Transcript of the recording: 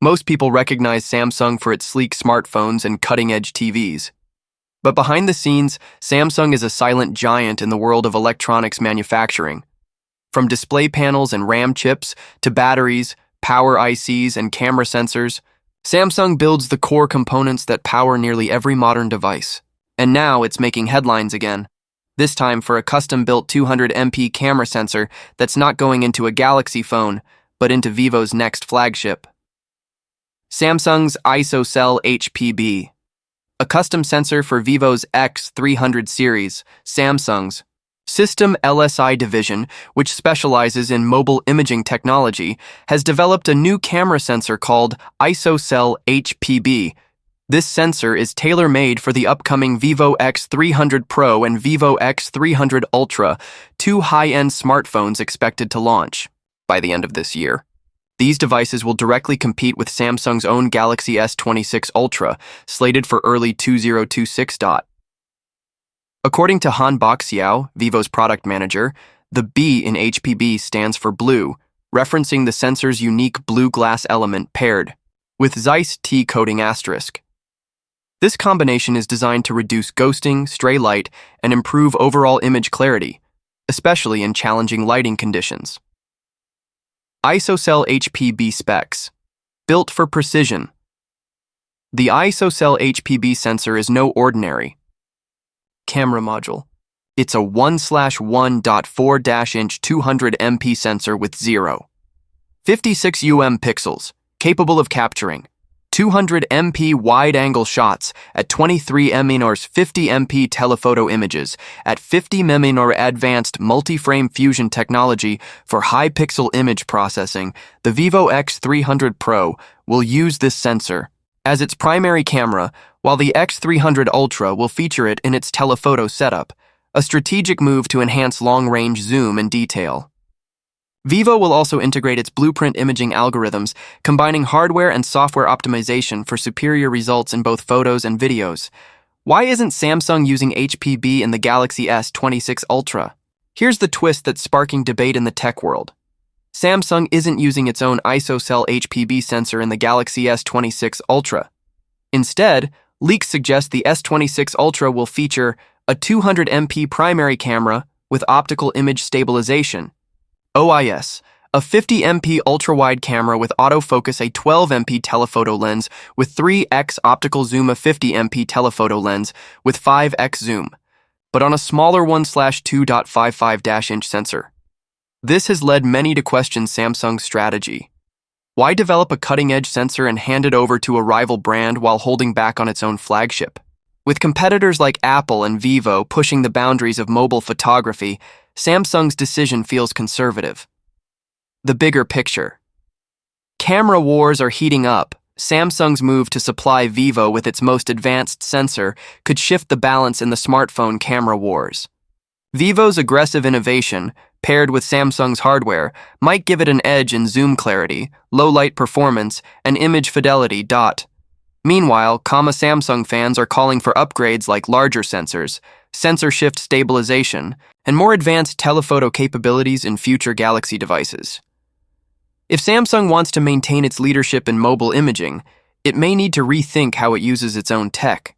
Most people recognize Samsung for its sleek smartphones and cutting-edge TVs. But behind the scenes, Samsung is a silent giant in the world of electronics manufacturing. From display panels and RAM chips to batteries, power ICs, and camera sensors, Samsung builds the core components that power nearly every modern device. And now it's making headlines again. This time for a custom-built 200MP camera sensor that's not going into a Galaxy phone, but into Vivo's next flagship. Samsung's ISOCELL HPB. A custom sensor for Vivo's X300 series, Samsung's System LSI division, which specializes in mobile imaging technology, has developed a new camera sensor called ISOCELL HPB. This sensor is tailor-made for the upcoming Vivo X300 Pro and Vivo X300 Ultra, two high-end smartphones expected to launch by the end of this year. These devices will directly compete with Samsung's own Galaxy S26 Ultra, slated for early 2026. According to Han Boxiao, Vivo's product manager, the B in HPB stands for blue, referencing the sensor's unique blue glass element paired with Zeiss T coating asterisk. This combination is designed to reduce ghosting, stray light, and improve overall image clarity, especially in challenging lighting conditions. ISOCELL HPB specs. Built for precision. The ISOCELL HPB sensor is no ordinary camera module. It's a 1/1.4-inch 200MP sensor with 0.56 pixels, capable of capturing 200MP wide-angle shots at 23 mm 50MP telephoto images at 50 mm advanced multi-frame fusion technology for high-pixel image processing. The Vivo X300 Pro will use this sensor as its primary camera, while the X300 Ultra will feature it in its telephoto setup, a strategic move to enhance long-range zoom and detail. Vivo will also integrate its blueprint imaging algorithms, combining hardware and software optimization for superior results in both photos and videos. Why isn't Samsung using HPB in the Galaxy S26 Ultra? Here's the twist that's sparking debate in the tech world. Samsung isn't using its own ISOCELL HPB sensor in the Galaxy S26 Ultra. Instead, leaks suggest the S26 Ultra will feature a 200MP primary camera with optical image stabilization, OIS, a 50MP ultra-wide camera with autofocus, a 12MP telephoto lens with 3x optical zoom, a 50MP telephoto lens with 5x zoom, but on a smaller 1/2.55-inch sensor. This has led many to question Samsung's strategy. Why develop a cutting-edge sensor and hand it over to a rival brand while holding back on its own flagship? With competitors like Apple and Vivo pushing the boundaries of mobile photography, Samsung's decision feels conservative. The bigger picture. Camera wars are heating up. Samsung's move to supply Vivo with its most advanced sensor could shift the balance in the smartphone camera wars. Vivo's aggressive innovation, paired with Samsung's hardware, might give it an edge in zoom clarity, low-light performance, and image fidelity. Meanwhile, Samsung fans are calling for upgrades like larger sensors, sensor shift stabilization, and more advanced telephoto capabilities in future Galaxy devices. If Samsung wants to maintain its leadership in mobile imaging, it may need to rethink how it uses its own tech.